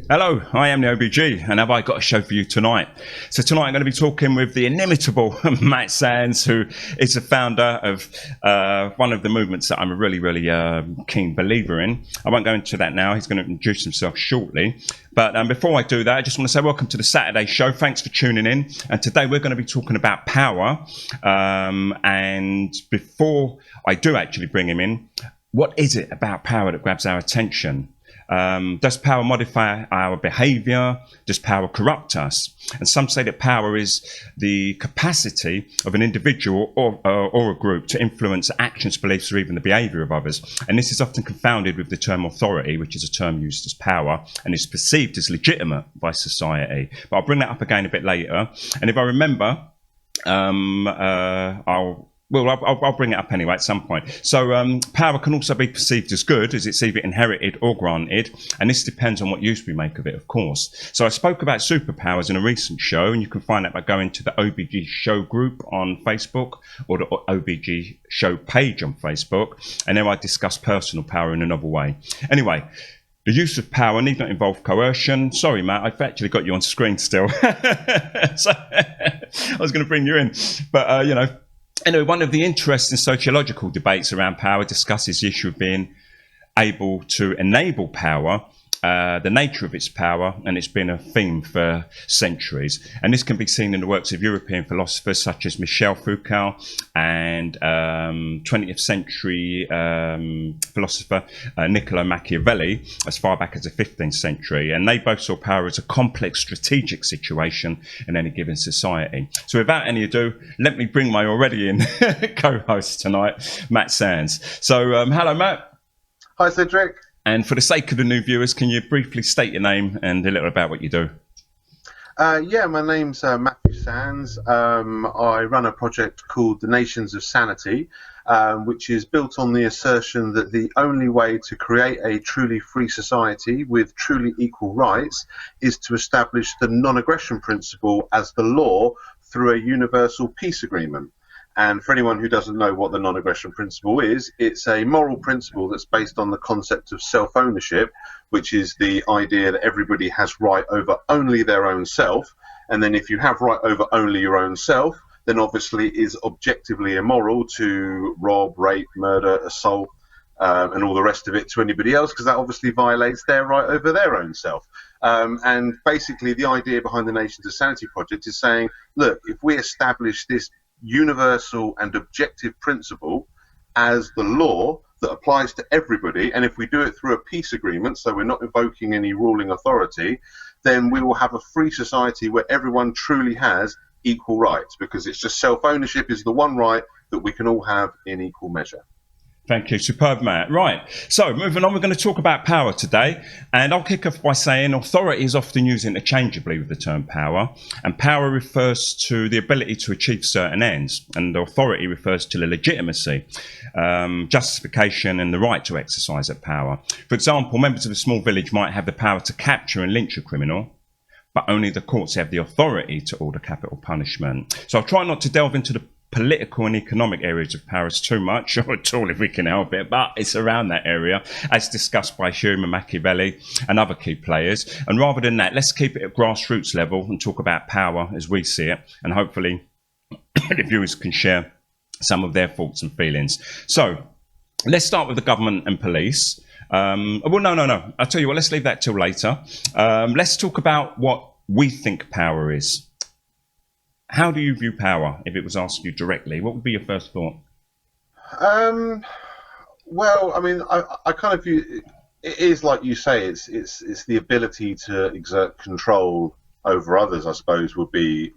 Hello, I am the OBG, and have I got a show for you tonight? So tonight I'm going to be talking with the inimitable Matt Sands, who is the founder of one of the movements that I'm a really keen believer in. I won't go into that now. He's going to introduce himself shortly. But before I do that, I just want to say welcome to the Saturday show. Thanks for tuning in. And today we're going to be talking about power. And before I do actually bring him in, what is it about power that grabs our attention? Does power modify our behavior? Does power corrupt us? And some say that power is the capacity of an individual or a group to influence actions, beliefs, or even the behavior of others. And this is often confounded with the term authority, which is a term used as power and is perceived as legitimate by society. But I'll bring that up again a bit later. And if I remember, I'll bring it up anyway at some point. So power can also be perceived as good, as it's either inherited or granted, and this depends on what use we make of it, of course. So I spoke about superpowers in a recent show, and you can find that by going to the OBG show group on Facebook or the OBG show page on Facebook, and there I discuss personal power in a novel way. Anyway, the use of power need not involve coercion. Sorry, Matt, I've actually got you on screen still. So I was going to bring you in, but Anyway, one of the interesting sociological debates around power discusses the issue of being able to enable power, the nature of its power, and it's been a theme for centuries. And this can be seen in the works of European philosophers such as Michel Foucault and 20th century philosopher Niccolo Machiavelli, as far back as the 15th century. And they both saw power as a complex strategic situation in any given society. So without any ado, let me bring my already in co-host tonight, Matt Sands. So hello, Matt. Hi, Cedric. And for the sake of the new viewers, can you briefly state your name and a little about what you do? Yeah, my name's Matthew Sands. I run a project called the Nations of Sanity, which is built on the assertion that the only way to create a truly free society with truly equal rights is to establish the non-aggression principle as the law through a universal peace agreement. And for anyone who doesn't know what the non-aggression principle is, it's a moral principle that's based on the concept of self-ownership, which is the idea that everybody has right over only their own self. And then if you have right over only your own self, then obviously it is objectively immoral to rob, rape, murder, assault, and all the rest of it to anybody else, because that obviously violates their right over their own self. And basically the idea behind the Nations of Sanity project is saying, look, if we establish this universal and objective principle as the law that applies to everybody, and if we do it through a peace agreement, so we're not invoking any ruling authority, then we will have a free society where everyone truly has equal rights, because it's just self-ownership is the one right that we can all have in equal measure. Thank you. Superb, Matt. Right. So moving on, we're going to talk about power today. And I'll kick off by saying authority is often used interchangeably with the term power. And power refers to the ability to achieve certain ends. And authority refers to the legitimacy, justification, and the right to exercise that power. For example, members of a small village might have the power to capture and lynch a criminal, but only the courts have the authority to order capital punishment. So I'll try not to delve into the political and economic areas of Paris too much, or at all if we can help it, but it's around that area, as discussed by Hume and Machiavelli and other key players. And rather than that, let's keep it at grassroots level and talk about power as we see it, and hopefully the viewers can share some of their thoughts and feelings. So let's start with the government and police. No. I'll tell you what, let's leave that till later. Let's talk about what we think power is. How do you view power? If it was asked you directly, what would be your first thought? Well, I mean, I kind of view it is like you say. It's the ability to exert control over others. I suppose would be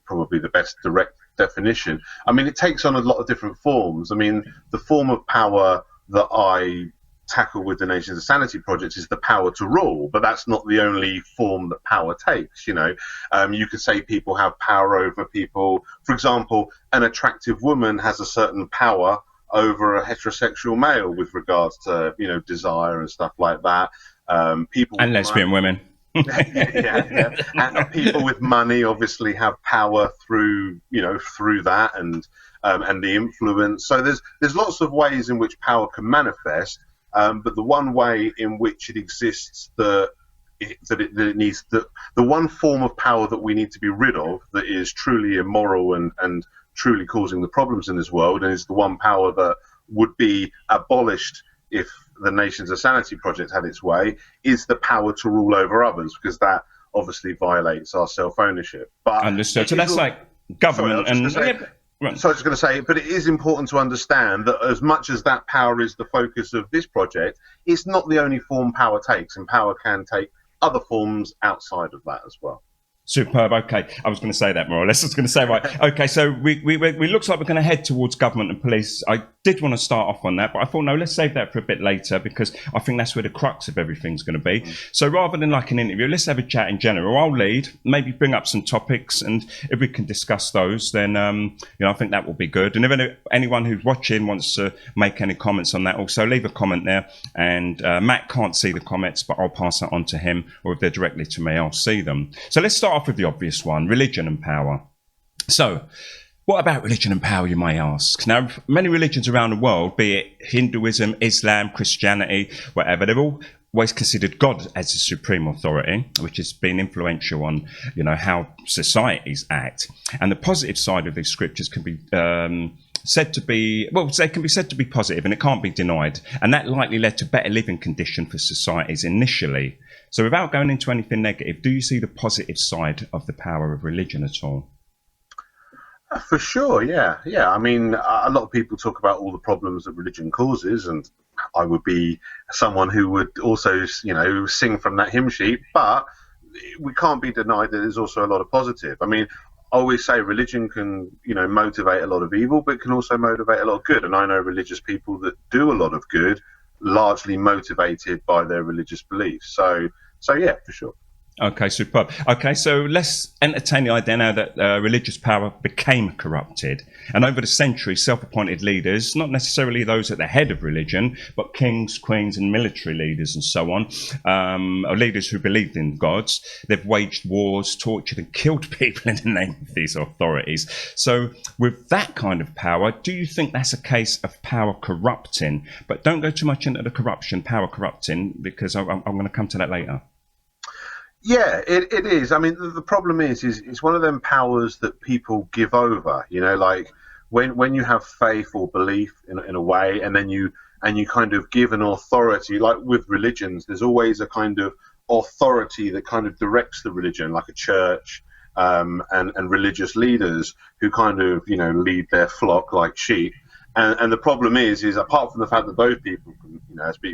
probably the best direct definition. I mean, it takes on a lot of different forms. I mean, the form of power that I tackle with the Nations of Sanity project is the power to rule, but that's not the only form that power takes. You could say people have power over people. For example, an attractive woman has a certain power over a heterosexual male with regards to desire and stuff like that. People and lesbian women. yeah. And people with money obviously have power through that and the influence. So there's lots of ways in which power can manifest. But the one way in which it exists that it needs the one form of power that we need to be rid of that is truly immoral and truly causing the problems in this world, and is the one power that would be abolished if the Nations of Sanity project had its way, is the power to rule over others, because that obviously violates our self-ownership. But understood. So that's like government and. Right. So I was just going to say, but it is important to understand that as much as that power is the focus of this project, it's not the only form power takes, and power can take other forms outside of that as well. Superb. Okay, I was going to say that more or less. I was going to say, right. Okay, so we looks like we're going to head towards government and police. I did want to start off on that, but I thought, no, let's save that for a bit later, because I think that's where the crux of everything's going to be. So rather than like an interview, let's have a chat in general. I'll lead, maybe bring up some topics, and if we can discuss those, then I think that will be good. And if anyone who's watching wants to make any comments on that, also leave a comment there. And Matt can't see the comments, but I'll pass that on to him, or if they're directly to me, I'll see them. So let's start off with the obvious one: religion and power. So what about religion and power, you may ask? Now, many religions around the world, be it Hinduism, Islam, Christianity, whatever, they've always considered God as the supreme authority, which has been influential on, how societies act. And the positive side of these scriptures can be said to be, they can be said to be positive, and it can't be denied. And that likely led to better living conditions for societies initially. So without going into anything negative, do you see the positive side of the power of religion at all? For sure, yeah. I mean, a lot of people talk about all the problems that religion causes, and I would be someone who would also, sing from that hymn sheet. But we can't be denied that there's also a lot of positive. I mean, I always say religion can, motivate a lot of evil, but can also motivate a lot of good. And I know religious people that do a lot of good, largely motivated by their religious beliefs. So yeah, for sure. Okay, superb. Okay, so let's entertain the idea now that religious power became corrupted. And over the centuries, self-appointed leaders, not necessarily those at the head of religion, but kings, queens and military leaders and so on, or leaders who believed in gods, they've waged wars, tortured and killed people in the name of these authorities. So with that kind of power, do you think that's a case of power corrupting? But don't go too much into the power corrupting, because I'm going to come to that later. Yeah, it is. I mean, the problem is it's one of them powers that people give over. Like when you have faith or belief in a way, and then you kind of give an authority. Like with religions, there's always a kind of authority that kind of directs the religion, like a church, and religious leaders who kind of lead their flock like sheep. And the problem is apart from the fact that those people can,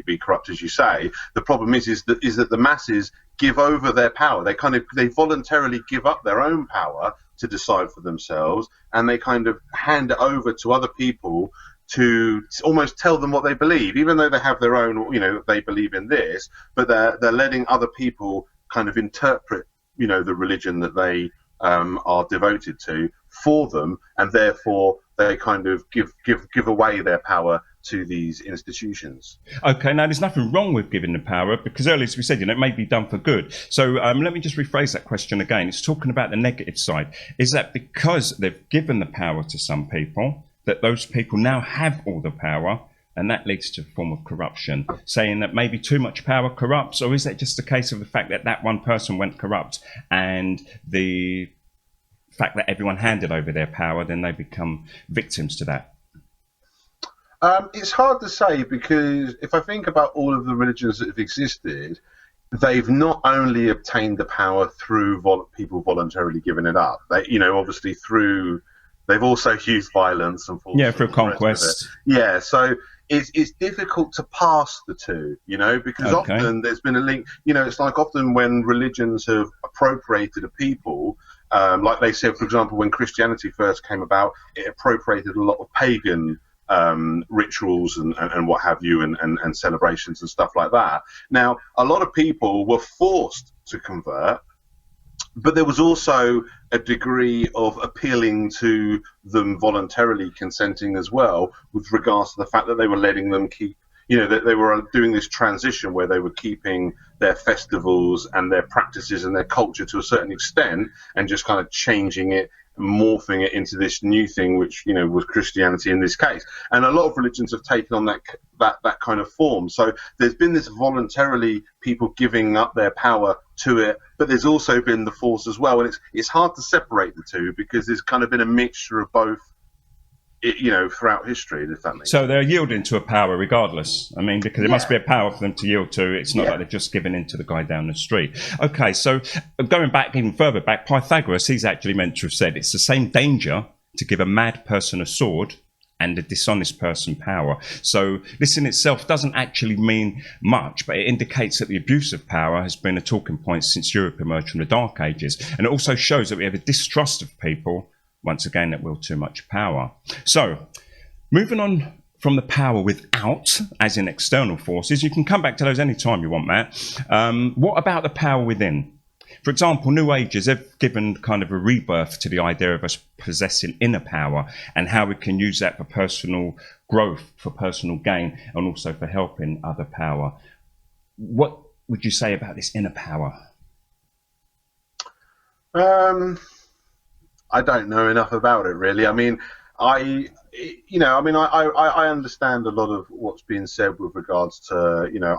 be corrupt, as you say, the problem is that the masses give over their power. They voluntarily give up their own power to decide for themselves, and they kind of hand it over to other people to almost tell them what they believe, even though they have their own, they believe in this, but they're letting other people kind of interpret, the religion that they are devoted to for them, and therefore they kind of give away their power to these institutions. Okay, now there's nothing wrong with giving the power, because earlier, as we said, it may be done for good. So let me just rephrase that question again. It's talking about the negative side. Is that because they've given the power to some people, that those people now have all the power, and that leads to a form of corruption, saying that maybe too much power corrupts? Or is that just a case of the fact that one person went corrupt, and the fact that everyone handed over their power, then they become victims to that? It's hard to say, because if I think about all of the religions that have existed, they've not only obtained the power through people voluntarily giving it up. They, obviously they've also used violence and force. Yeah, through conquest. Yeah, so it's difficult to pass the two, because often there's been a link. It's like often when religions have appropriated a people. Like they said, for example, when Christianity first came about, it appropriated a lot of pagan rituals and what have you, and celebrations and stuff like that. Now, a lot of people were forced to convert, but there was also a degree of appealing to them voluntarily consenting as well, with regards to the fact that they were letting them keep, that they were doing this transition where they were keeping their festivals and their practices and their culture to a certain extent, and just kind of changing it morphing it into this new thing, which was Christianity in this case. And a lot of religions have taken on that kind of form. So there's been this voluntarily people giving up their power to it, but there's also been the force as well. And it's hard to separate the two, because there's kind of been a mixture of both, throughout history, if that makes sense. So they're yielding to a power regardless. I mean, because there must be a power for them to yield to. It's not like they're just giving in to the guy down the street. Okay, so going back even further back, Pythagoras, he's actually meant to have said it's the same danger to give a mad person a sword and a dishonest person power. So this in itself doesn't actually mean much, but it indicates that the abuse of power has been a talking point since Europe emerged from the Dark Ages. And it also shows that we have a distrust of people, once again, that wield too much power. So moving on from the power without, as in external forces, you can come back to those anytime you want, Matt. What about the power within? For example, New Ages have given kind of a rebirth to the idea of us possessing inner power and how we can use that for personal growth, for personal gain, and also for helping other power. What would you say about this inner power? I don't know enough about it, really. I mean, I understand a lot of what's being said with regards to,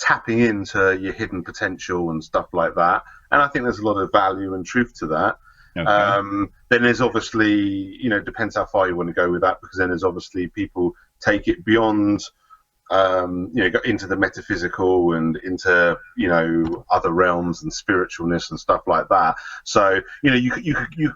tapping into your hidden potential and stuff like that. And I think there's a lot of value and truth to that. Okay. Then there's obviously, depends how far you want to go with that, because then there's obviously people take it beyond, go into the metaphysical and into, other realms and spiritualness and stuff like that. So,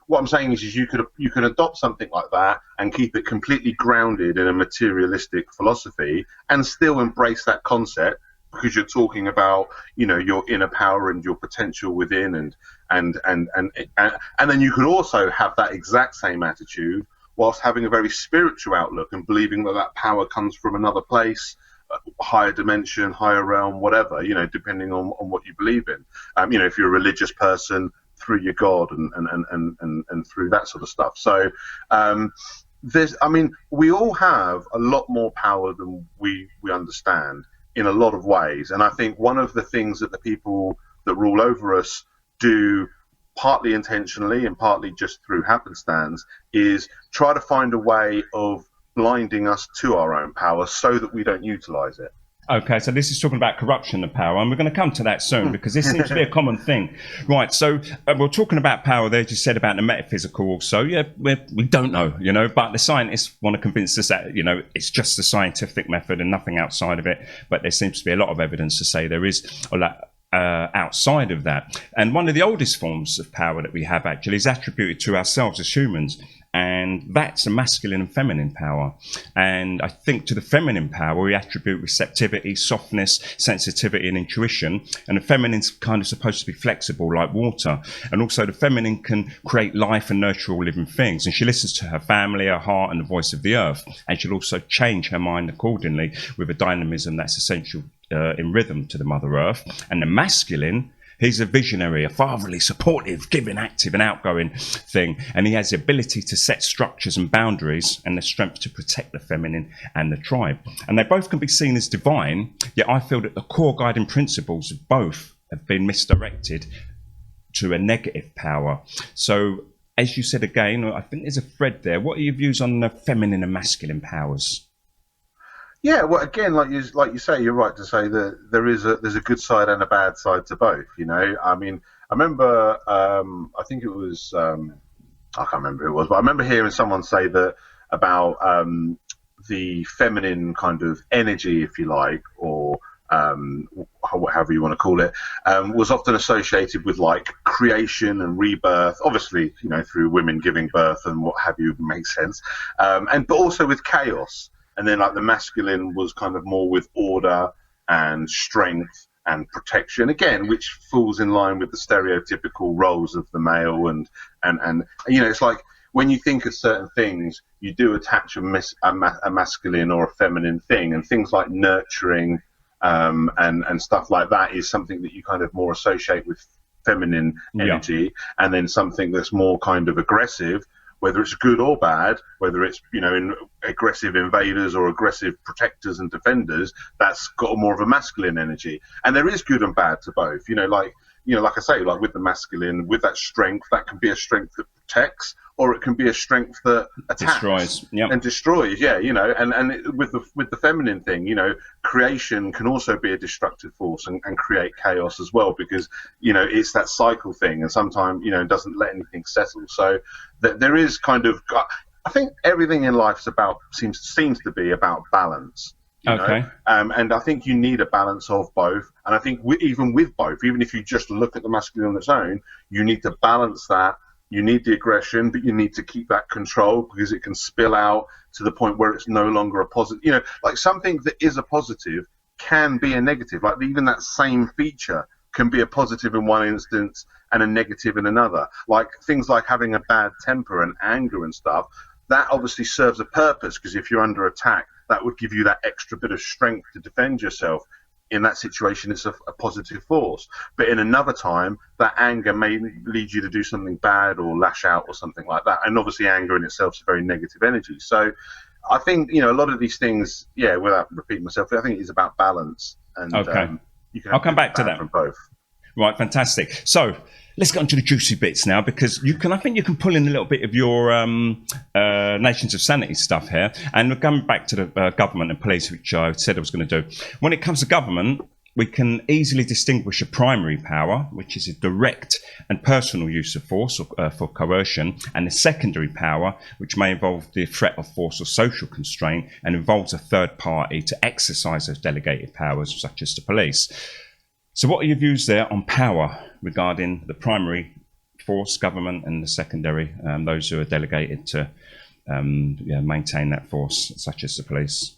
what I'm saying is you could adopt something like that and keep it completely grounded in a materialistic philosophy and still embrace that concept, because you're talking about, your inner power and your potential within, and then you could also have that exact same attitude whilst having a very spiritual outlook and believing that power comes from another place, higher dimension, higher realm, whatever, depending on what you believe in. If you're a religious person, through your God and through that sort of stuff. So we all have a lot more power than we understand in a lot of ways. And I think one of the things that the people that rule over us do, partly intentionally and partly just through happenstance, is try to find a way of blinding us to our own power so that we don't utilize it. Okay, so this is talking about corruption of power, and we're going to come to that soon, because this seems to be a common thing. Right, so we're talking about power there, you said about the metaphysical also. Yeah, we don't know, but the scientists want to convince us that, it's just the scientific method and nothing outside of it. But there seems to be a lot of evidence to say there is a lot outside of that. And one of the oldest forms of power that we have actually is attributed to ourselves as humans. And that's a masculine and feminine power. And I think to the feminine power, we attribute receptivity, softness, sensitivity, and intuition. And the feminine's kind of supposed to be flexible like water. And also the feminine can create life and nurture all living things. And she listens to her family, her heart, and the voice of the earth. And she'll also change her mind accordingly with a dynamism that's essential in rhythm to the Mother Earth. And the masculine, he's a visionary, a fatherly, supportive, giving, active and outgoing thing. And he has the ability to set structures and boundaries and the strength to protect the feminine and the tribe. And they both can be seen as divine, yet I feel that the core guiding principles of both have been misdirected to a negative power. So, as you said again, I think there's a thread there. What are your views on the feminine and masculine powers? Yeah, well, again, like you say, you're right to say that there's a good side and a bad side to both. I mean, I remember, I think it was, I can't remember who it was, but I remember hearing someone say that about the feminine kind of energy, if you like, or however you want to call it, was often associated with like creation and rebirth. Obviously, through women giving birth and what have you, makes sense, but also with chaos. And then like the masculine was kind of more with order and strength and protection, again, which falls in line with the stereotypical roles of the male. And it's like when you think of certain things, you do attach a masculine or a feminine thing, and things like nurturing and stuff like that is something that you kind of more associate with feminine energy. Yeah. And then something that's more kind of aggressive, whether it's good or bad, whether it's, in aggressive invaders or aggressive protectors and defenders, that's got more of a masculine energy. And there is good and bad to both. Like like I say, like with the masculine, with that strength, that can be a strength that protects, or it can be a strength that attacks, destroys, and destroys. Yeah, with the feminine thing, creation can also be a destructive force and create chaos as well, because it's that cycle thing, and sometimes it doesn't let anything settle. So there is kind of, I think everything in life seems to be about balance. Okay. And I think you need a balance of both. And I think even with both, even if you just look at the masculine on its own, you need to balance that. You need the aggression, but you need to keep that control, because it can spill out to the point where it's no longer a positive. Like something that is a positive can be a negative. Like even that same feature can be a positive in one instance and a negative in another. Like things like having a bad temper and anger and stuff, that obviously serves a purpose, because if you're under attack, that would give you that extra bit of strength to defend yourself. In that situation, it's a positive force. But in another time, that anger may lead you to do something bad or lash out or something like that. And obviously anger in itself is a very negative energy. So I think, a lot of these things, without repeating myself, I think it's about balance. And okay. You can I'll come back to that from both. Right, fantastic. So let's get on to the juicy bits now, because I think you can pull in a little bit of your Nations of Sanity stuff here. And we're going back to the government and police, which I said I was going to do. When it comes to government, we can easily distinguish a primary power, which is a direct and personal use of force for coercion, and a secondary power, which may involve the threat of force or social constraint and involves a third party to exercise those delegated powers, such as the police. So what are your views there on power regarding the primary force, government, and the secondary, those who are delegated to maintain that force, such as the police?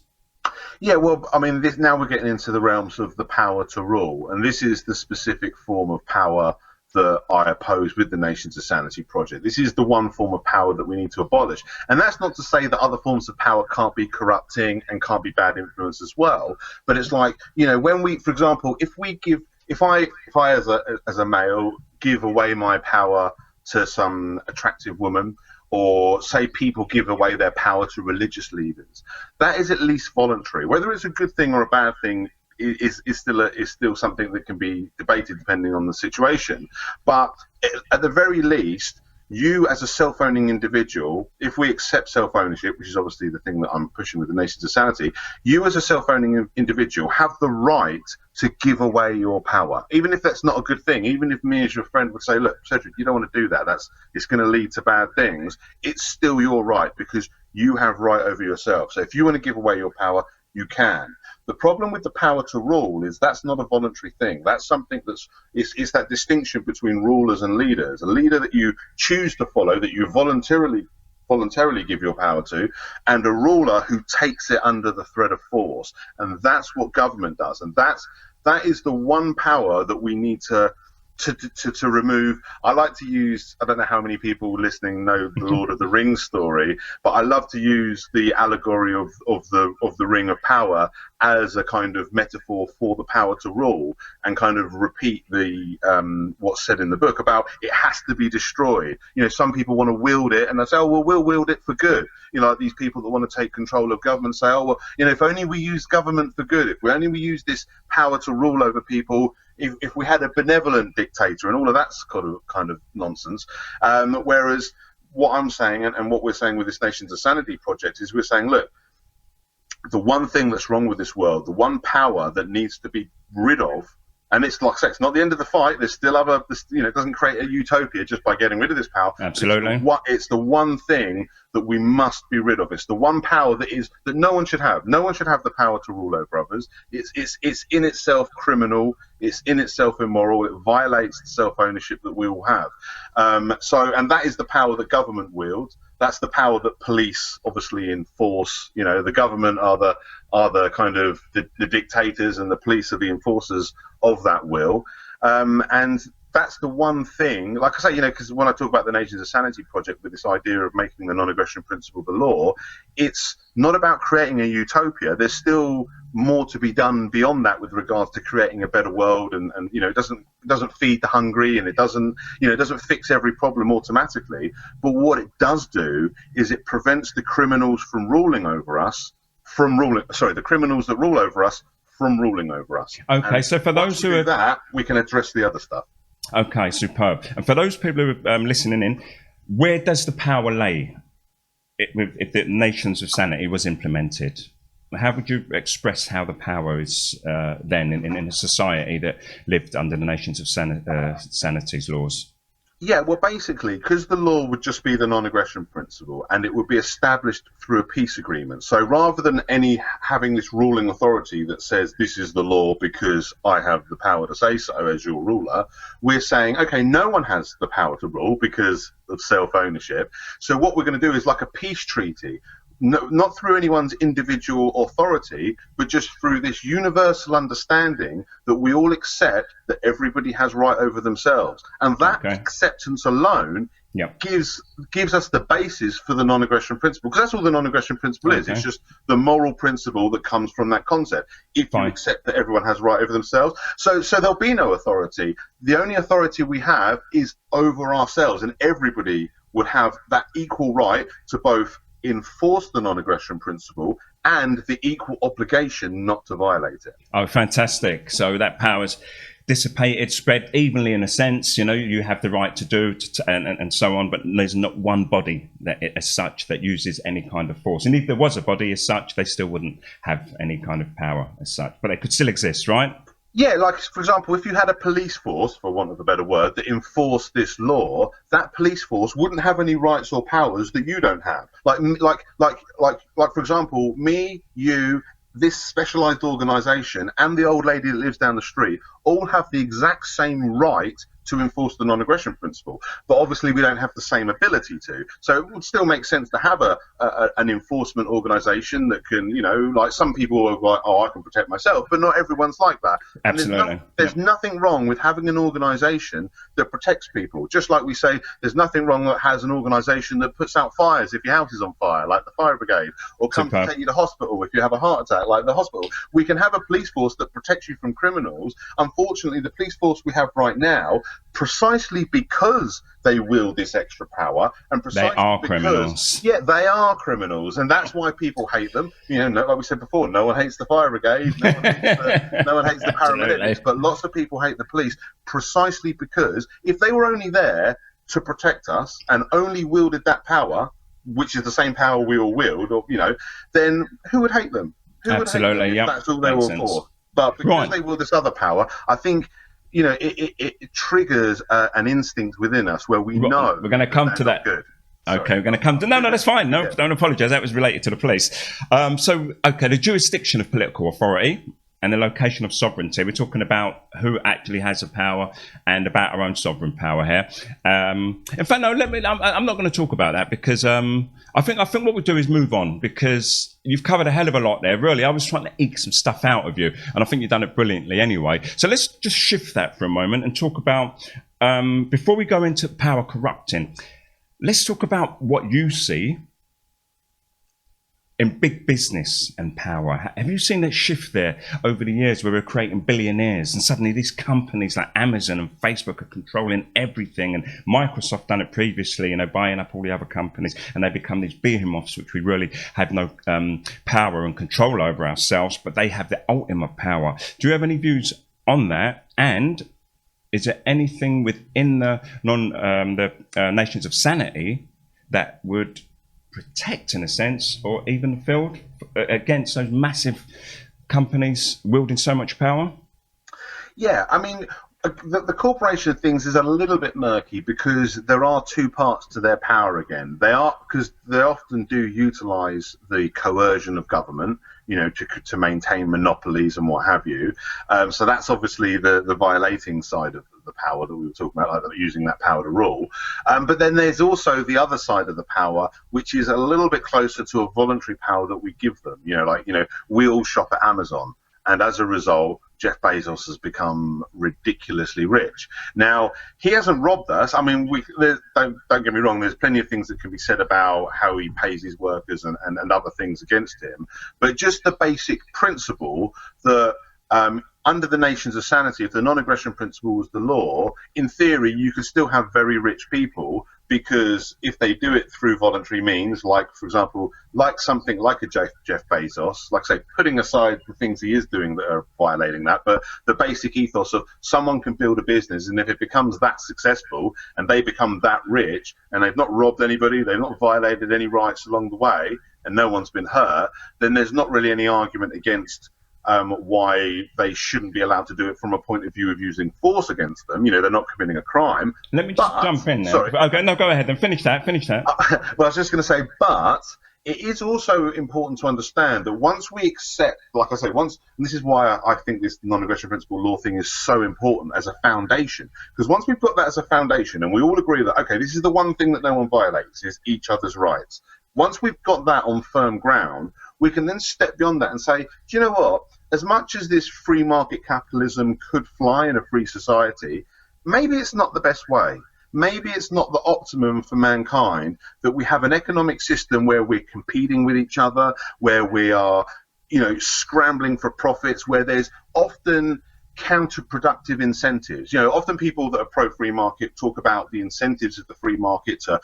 Yeah, well, I mean, now we're getting into the realms of the power to rule, and this is the specific form of power that I oppose with the Nations of Sanity project. This is the one form of power that we need to abolish. And that's not to say that other forms of power can't be corrupting and can't be bad influence as well. But it's like, when we, for example, if I as a male give away my power to some attractive woman, or say people give away their power to religious leaders, that is at least voluntary. Whether it's a good thing or a bad thing is still something that can be debated depending on the situation. But at the very least, you as a self-owning individual, if we accept self-ownership, which is obviously the thing that I'm pushing with the Nations of Sanity, you as a self-owning individual have the right to give away your power, even if that's not a good thing. Even if me as your friend would say, look, Cedric, you don't want to do that, it's going to lead to bad things, it's still your right, because you have right over yourself. So if you want to give away your power, you can. The problem with the power to rule is that's not a voluntary thing. That's something it's that distinction between rulers and leaders. A leader that you choose to follow, that you voluntarily give your power to, and a ruler who takes it under the threat of force. And that's what government does. And that is the one power that we need to remove. I like to use, I don't know how many people listening know the Lord of the Rings story, but I love to use the allegory of the Ring of Power as a kind of metaphor for the power to rule, and kind of repeat the what's said in the book about it has to be destroyed. Some people want to wield it, and they say, oh, well, we'll wield it for good. Like these people that want to take control of government say, oh, well, if only we use government for good, if we use this power to rule over people, if we had a benevolent dictator, and all of that's kind of nonsense. Whereas what I'm saying, and what we're saying with this Nations of Sanity project, is we're saying, look, the one thing that's wrong with this world, the one power that needs to be rid of, and it's like I say, it's not the end of the fight. There's still it doesn't create a utopia just by getting rid of this power. Absolutely. It's the one thing that we must be rid of. It's the one power that no one should have. No one should have the power to rule over others. It's in itself criminal. It's in itself immoral. It violates the self-ownership that we all have. And that is the power that government wields. That's the power that police obviously enforce. The government are the kind of the dictators, and the police are the enforcers of that will. And that's the one thing, like I say, because when I talk about the Nations of Sanity project with this idea of making the non-aggression principle the law, it's not about creating a utopia. There's still more to be done beyond that with regards to creating a better world, and it doesn't feed the hungry, and it doesn't fix every problem automatically. But what it does do is it prevents the criminals from ruling over us the criminals that rule over us from ruling over us. Okay, so for those who do that, we can address the other stuff. Okay, superb. And for those people who are listening in, where does the power lay if the Nations of Sanity was implemented? How would you express how the power is then in a society that lived under the Nations of Sanity's laws? Yeah, well, basically, because the law would just be the non-aggression principle, and it would be established through a peace agreement. So rather than having this ruling authority that says this is the law because I have the power to say so as your ruler, we're saying, okay, no one has the power to rule because of self-ownership. So what we're going to do is like a peace treaty. No, not through anyone's individual authority, but just through this universal understanding that we all accept that everybody has right over themselves. And that acceptance alone gives us the basis for the non-aggression principle, because that's all the non-aggression principle is. It's just the moral principle that comes from that concept. If you accept that everyone has right over themselves, so there'll be no authority. The only authority we have is over ourselves, and everybody would have that equal right to both enforce the non-aggression principle and the equal obligation not to violate it. Oh, fantastic. So that power's dissipated, spread evenly in a sense, you have the right to do and so on, but there's not one body that as such that uses any kind of force. And if there was a body as such, they still wouldn't have any kind of power as such, but they could still exist, right? Yeah, like, for example, if you had a police force, for want of a better word, that enforced this law, that police force wouldn't have any rights or powers that you don't have. Like, for example, me, you, this specialised organisation, and the old lady that lives down the street all have the exact same right to enforce the non-aggression principle, but obviously we don't have the same ability to. So it would still make sense to have an enforcement organisation that can, like some people are like, oh, I can protect myself, but not everyone's like that. Absolutely. There's nothing wrong with having an organisation that protects people. Just like we say, there's nothing wrong that has an organisation that puts out fires if your house is on fire, like the fire brigade, or comes to take you to hospital if you have a heart attack, like the hospital. We can have a police force that protects you from criminals. Unfortunately, the police force we have right now, precisely because they wield this extra power, and precisely they are because, criminals. Yeah, they are criminals, and that's why people hate them. Like we said before, no one hates the fire brigade, no one hates the paramedics, but lots of people hate the police precisely because if they were only there to protect us and only wielded that power, which is the same power we all wield, or then who would hate them? Who Absolutely, would hate them if that's all they Makes were sense. for? But because they wield this other power, I think it triggers an instinct within us where we know we're going to come to that. Good. Okay, we're going to come to... No, that's fine. No, don't apologise. That was related to the police. The jurisdiction of political authority and the location of sovereignty. We're talking about who actually has the power and about our own sovereign power here. In fact, no, I'm not going to talk about that because I think what we'll do is move on, because you've covered a hell of a lot there. Really, I was trying to eke some stuff out of you, and I think you've done it brilliantly anyway. So let's just shift that for a moment and talk about, before we go into power corrupting, let's talk about what you see in big business and power. Have you seen that shift there over the years where we're creating billionaires and suddenly these companies like Amazon and Facebook are controlling everything, and Microsoft done it previously, buying up all the other companies, and they become these behemoths which we really have no power and control over ourselves, but they have the ultimate power. Do you have any views on that? And is there anything within the Nations of Sanity that would protect, in a sense, or even field against those massive companies wielding so much power? Yeah, I mean, the corporation of things is a little bit murky because there are two parts to their power again. Because they often do utilise the coercion of government, to maintain monopolies and what have you. So that's obviously the violating side of the power that we were talking about, like using that power to rule. But then there's also the other side of the power, which is a little bit closer to a voluntary power that we give them. We all shop at Amazon, and as a result, Jeff Bezos has become ridiculously rich. Now, he hasn't robbed us. I mean, don't get me wrong, there's plenty of things that can be said about how he pays his workers and other things against him. But just the basic principle that under the Nations of Sanity, if the non-aggression principle was the law, in theory, you could still have very rich people because if they do it through voluntary means, like, for example, like something like a Jeff Bezos, like, say, putting aside the things he is doing that are violating that, but the basic ethos of someone can build a business, and if it becomes that successful and they become that rich and they've not robbed anybody, they've not violated any rights along the way, and no one's been hurt, then there's not really any argument against why they shouldn't be allowed to do it from a point of view of using force against them. They're not committing a crime. Let me just jump in there. Sorry. Okay, no, go ahead and finish that. Well, I was just going to say, but it is also important to understand that once we accept, like I say, and this is why I think this non-aggression principle law thing is so important as a foundation, because once we've got that as a foundation and we all agree that, okay, this is the one thing that no one violates, is each other's rights. Once we've got that on firm ground, we can then step beyond that and say, do you know what? As much as this free market capitalism could fly in a free society, maybe it's not the best way. Maybe it's not the optimum for mankind that we have an economic system where we're competing with each other, where we are, scrambling for profits, where there's often counterproductive incentives. Often people that are pro-free market talk about the incentives of the free market to,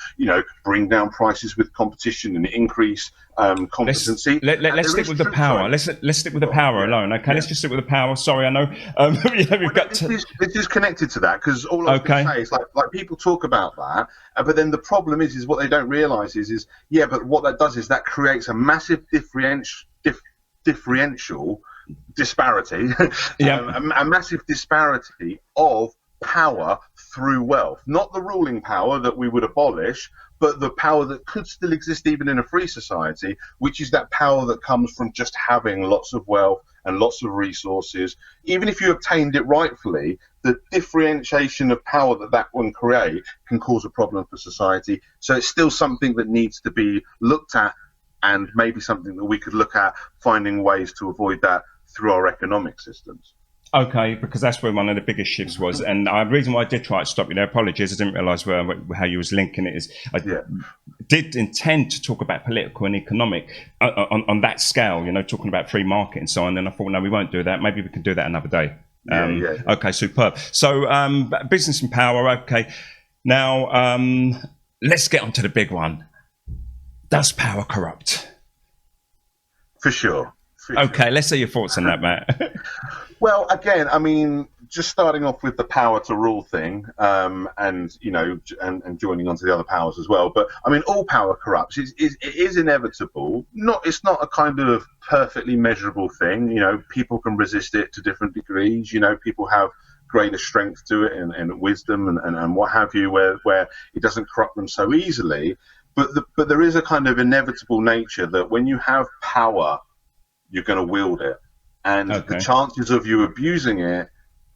bring down prices with competition and increase competency. Let's stick with the power. Let's stick with the power alone. Okay, let's just stick with the power. Sorry, I know. This is connected to that, because all I was going to say is like people talk about that, but then the problem is what they don't realise is but what that does is that creates a massive differential disparity, a massive disparity of power through wealth. Not the ruling power that we would abolish, but the power that could still exist even in a free society, which is that power that comes from just having lots of wealth and lots of resources. Even if you obtained it rightfully, the differentiation of power that one create can cause a problem for society. So it's still something that needs to be looked at, and maybe something that we could look at finding ways to avoid that through our economic systems. Okay, because that's where one of the biggest shifts was. And the reason why I did try to stop you there, apologies, I didn't realise how you was linking it, is I did intend to talk about political and economic on that scale, talking about free market and so on. And I thought, no, we won't do that. Maybe we can do that another day. Okay, superb. So business and power, okay. Now, let's get on to the big one. Does power corrupt? For sure. Okay, let's see your thoughts on that, Matt. Well, again, I mean, just starting off with the power to rule thing, and joining onto the other powers as well. But I mean, all power corrupts. It is inevitable. It's not a kind of perfectly measurable thing. People can resist it to different degrees. People have greater strength to it and wisdom and what have you, where it doesn't corrupt them so easily. But there is a kind of inevitable nature that when you have power, you're going to wield it, and the chances of you abusing it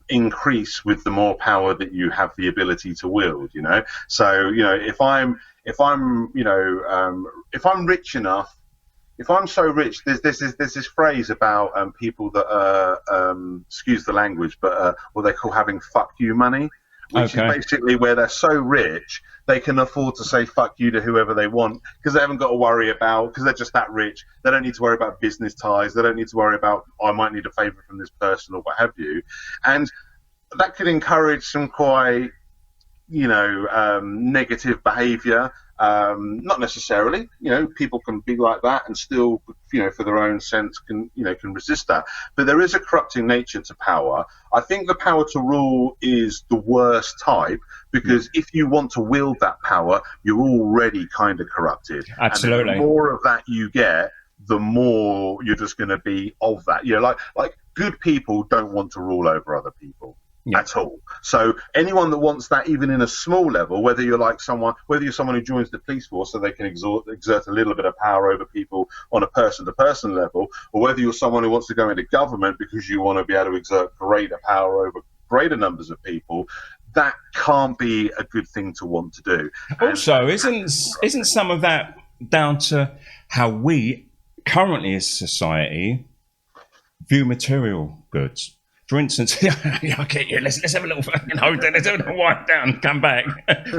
increase with the more power that you have the ability to wield. So if I'm rich enough, if I'm so rich, there's this phrase about people that are excuse the language, but what they call having "fuck you" money, which is basically where they're so rich they can afford to say fuck you to whoever they want, because they haven't got to worry about, because they're just that rich, they don't need to worry about business ties, they don't need to worry about, I might need a favour from this person or what have you. And that could encourage some quite negative behaviour. Not necessarily, people can be like that and still, for their own sense can resist that. But there is a corrupting nature to power. I think the power to rule is the worst type, because if you want to wield that power, you're already kind of corrupted. Absolutely. And the more of that you get, the more you're just going to be of that. Like good people don't want to rule over other people. At all. So anyone that wants that, even in a small level, whether you're someone who joins the police force so they can exert a little bit of power over people on a person-to-person level, or whether you're someone who wants to go into government because you want to be able to exert greater power over greater numbers of people, that can't be a good thing to want to do. Also, isn't some of that down to how we currently as society view material goods? for instance, yeah, I get you. Let's have a little fucking hold down. Let's have a little wind down. Come back.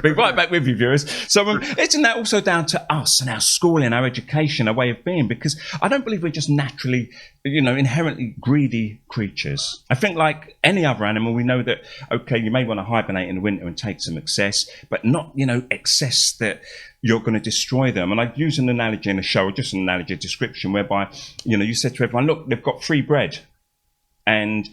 Be right back with you, viewers. So, isn't that also down to us and our schooling, our education, our way of being? Because I don't believe we're just naturally, inherently greedy creatures. I think, like any other animal, we know that okay, you may want to hibernate in the winter and take some excess, but not, excess that you're going to destroy them. And I'd use an analogy in a show, just an analogy, a description, whereby, you said to everyone, look, they've got free bread. And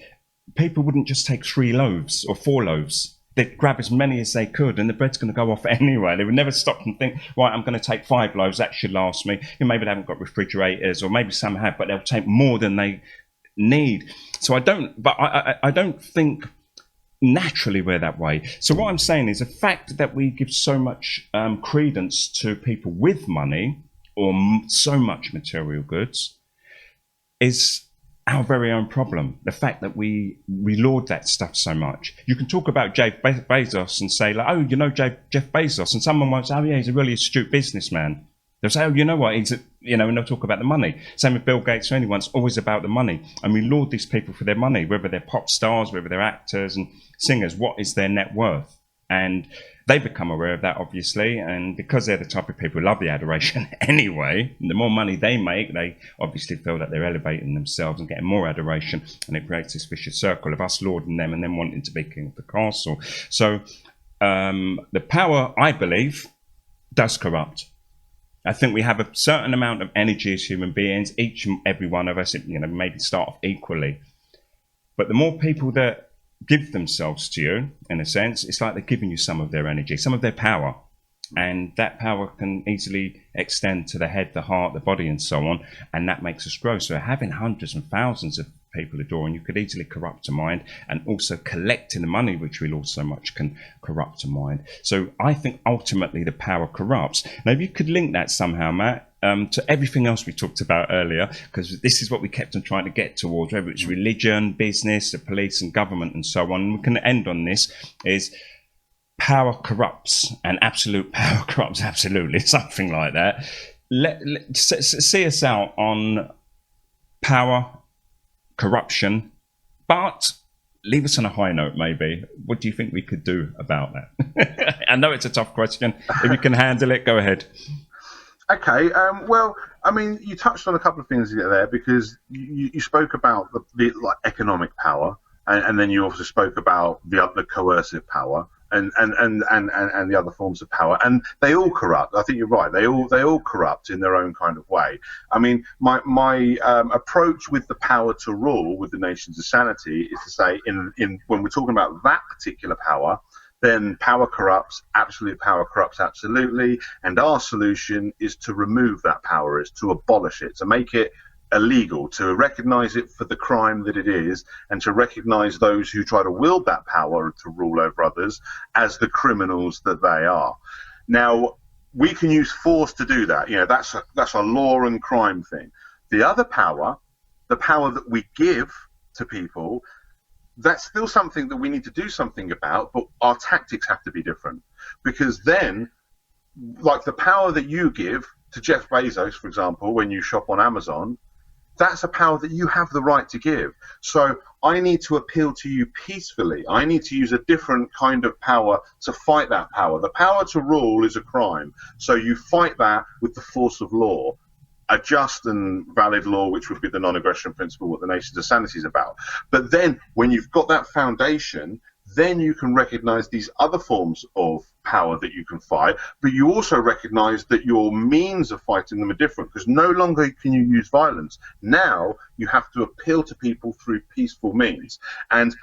people wouldn't just take 3 loaves or 4 loaves. They'd grab as many as they could, and the bread's going to go off anyway. They would never stop and think, right, I'm going to take 5 loaves, that should last me. Maybe they haven't got refrigerators, or maybe some have, but they'll take more than they need. So I don't think naturally we're that way. So what I'm saying is the fact that we give so much credence to people with money or so much material goods is our very own problem. The fact that we laud that stuff so much. You can talk about Jeff Bezos and say, like, oh, Jeff Bezos, and someone might say, oh yeah, he's a really astute businessman. They'll say, oh, you know what, and they'll talk about the money. Same with Bill Gates or anyone, it's always about the money. And we laud these people for their money, whether they're pop stars, whether they're actors and singers, what is their net worth? And they become aware of that, obviously, and because they're the type of people who love the adoration anyway, the more money they make, they obviously feel that they're elevating themselves and getting more adoration, and it creates this vicious circle of us lauding them and then wanting to be king of the castle. So the power, I believe, does corrupt. I think we have a certain amount of energy as human beings, each and every one of us, maybe start off equally. But the more people that give themselves to you, in a sense, it's like they're giving you some of their energy, some of their power. And that power can easily extend to the head, the heart, the body, and so on. And that makes us grow. So having hundreds and thousands of people adoring you could easily corrupt a mind, and also collecting the money, which we love so much, can corrupt a mind. So I think ultimately the power corrupts. Now, if you could link that somehow, Matt, to everything else we talked about earlier, because this is what we kept on trying to get towards, whether it's religion, business, the police and government and so on. We can end on this, is power corrupts, and absolute power corrupts absolutely, something like that. See us out on power, corruption, but leave us on a high note, maybe. What do you think we could do about that? I know it's a tough question. If you can handle it, go ahead. Okay, well, I mean, you touched on a couple of things there, because you spoke about the like economic power, and then you also spoke about the coercive power, and the other forms of power, and they all corrupt. I think you're right. They all corrupt in their own kind of way. I mean, my approach with the power to rule with the Nations of Sanity is to say, in when we're talking about that particular power, then power corrupts, absolute power corrupts absolutely, and our solution is to remove that power, is to abolish it, to make it illegal, to recognize it for the crime that it is, and to recognize those who try to wield that power to rule over others as the criminals that they are. Now, we can use force to do that. That's a law and crime thing. The other power, the power that we give to people, that's still something that we need to do something about, but our tactics have to be different. Because then, like the power that you give to Jeff Bezos, for example, when you shop on Amazon, that's a power that you have the right to give. So I need to appeal to you peacefully. I need to use a different kind of power to fight that power. The power to rule is a crime. So you fight that with the force of law, a just and valid law, which would be the non-aggression principle, what the Nations of Sanity is about. But then when you've got that foundation, then you can recognize these other forms of power that you can fight, but you also recognize that your means of fighting them are different, because no longer can you use violence. Now you have to appeal to people through peaceful means. And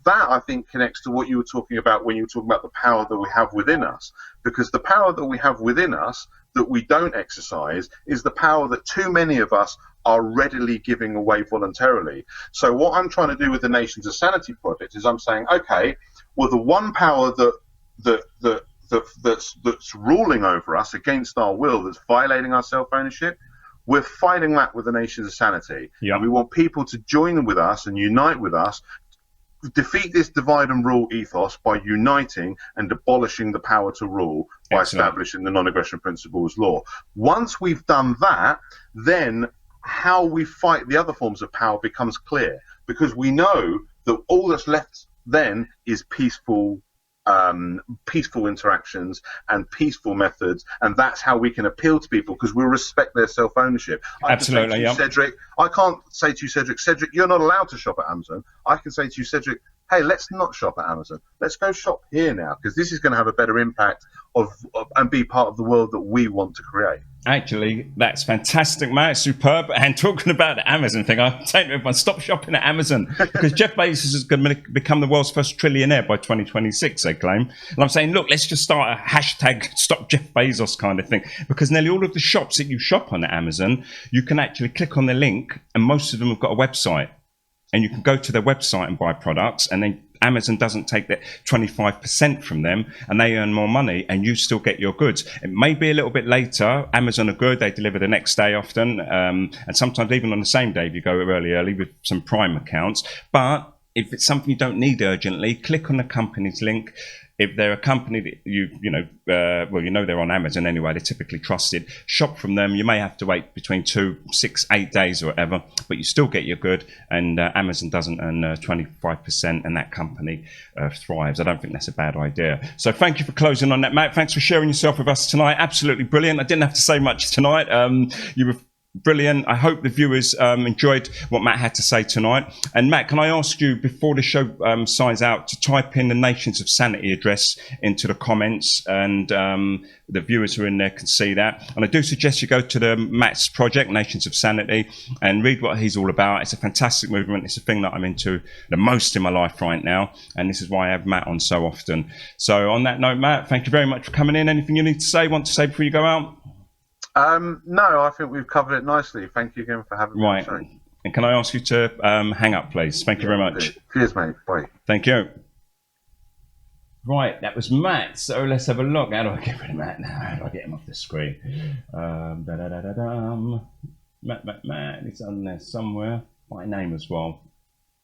that, I think, connects to what you were talking about when you were talking about the power that we have within us, because the power that we have within us that we don't exercise is the power that too many of us are readily giving away voluntarily. So what I'm trying to do with the Nations of Sanity project is I'm saying, okay, well, the one power that's ruling over us against our will, that's violating our self-ownership, we're fighting that with the Nations of Sanity. Yeah. And we want people to join with us and unite with us, defeat this divide and rule ethos by uniting and abolishing the power to rule by establishing the non-aggression principle as law. Once we've done that, then how we fight the other forms of power becomes clear, because we know all that's left then is peaceful interactions and peaceful methods, and that's how we can appeal to people, because we'll respect their self-ownership. Absolutely, yeah. Cedric, I can't say to you, Cedric, you're not allowed to shop at Amazon. I can say to you, Cedric, hey, let's not shop at Amazon. Let's go shop here now, because this is going to have a better impact and be part of the world that we want to create. Actually, that's fantastic, Matt. Superb. And talking about the Amazon thing, I'm saying to everyone, stop shopping at Amazon, because Jeff Bezos is going to become the world's first trillionaire by 2026, they claim. And I'm saying, look, let's just start a hashtag stop Jeff Bezos kind of thing, because nearly all of the shops that you shop on at Amazon, you can actually click on the link, and most of them have got a website. And you can go to their website and buy products, and then Amazon doesn't take that 25% from them, and they earn more money, and you still get your goods. It may be a little bit later. Amazon are good. They deliver the next day often, and sometimes even on the same day if you go early with some Prime accounts. But if it's something you don't need urgently, click on the company's link. If they're a company that you know they're on Amazon anyway, they're typically trusted. Shop from them. You may have to wait between 2, 6, 8 days or whatever, but you still get your good. And Amazon doesn't earn 25%, and that company thrives. I don't think that's a bad idea. So thank you for closing on that, Matt. Thanks for sharing yourself with us tonight. Absolutely brilliant. I didn't have to say much tonight. You were brilliant. I hope the viewers enjoyed what Matt had to say tonight. And Matt, can I ask you, before the show signs out, to type in the Nations of Sanity address into the comments, and the viewers who are in there can see that. And I do suggest you go to the Matt's project, Nations of Sanity, and read what he's all about. It's a fantastic movement. It's a thing that I'm into the most in my life right now, and this is why I have Matt on so often. So on that note, Matt, thank you very much for coming in. Anything you need to say, want to say before you go out? No, I think we've covered it nicely. Thank you again for having me. Right. And can I ask you to hang up, please? Thank you very much. Cheers, mate. Bye. Thank you. Right, that was Matt. So let's have a look. How do I get rid of Matt now? How do I get him off the screen? Matt. He's on there somewhere. My name as well.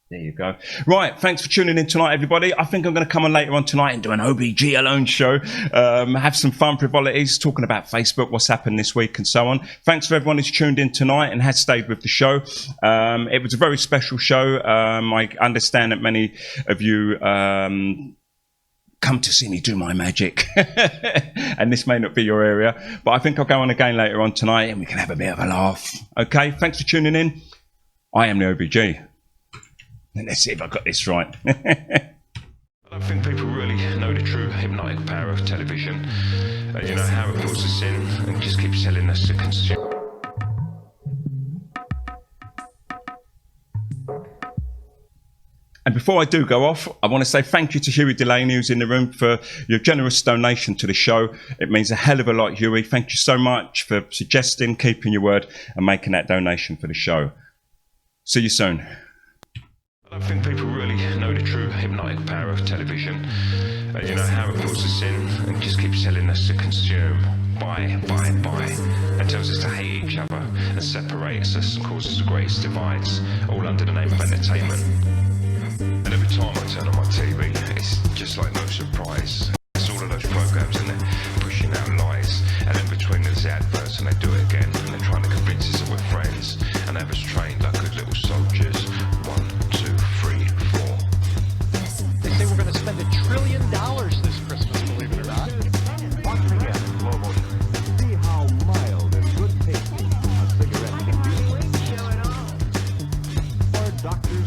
There you go. Right, thanks for tuning in tonight, everybody. I think I'm going to come on later on tonight and do an OBG alone show. Have some fun frivolities, talking about Facebook, what's happened this week and so on. Thanks for everyone who's tuned in tonight and has stayed with the show. It was a very special show. I understand that many of you come to see me do my magic. And this may not be your area, but I think I'll go on again later on tonight and we can have a bit of a laugh. Okay, thanks for tuning in. I am the OBG. Let's see if I got this right. I don't think people really know the true hypnotic power of television. You know how it pulls us in and just keeps telling us to consume. And before I do go off, I want to say thank you to Huey Delaney, who's in the room, for your generous donation to the show. It means a hell of a lot, Huey. Thank you so much for suggesting, keeping your word, and making that donation for the show. See you soon. I don't think people really know the true hypnotic power of television. You know how it pulls us in and just keeps telling us to consume, buy, and tells us to hate each other and separates us and causes the greatest divides, all under the name of entertainment. And every time I turn on my TV, it's just like no surprise. There's all of those programs in there pushing out lies, and in between there's the adverts, and they do it again, and they're trying to convince us that we're friends, and they have us trained like good little soldiers. 1, 2, 3, 4. They say we're going to spend $1 trillion this Christmas, believe it or not. Once again, slow motion. See how mild and good tasting a cigarette can be. Or doctors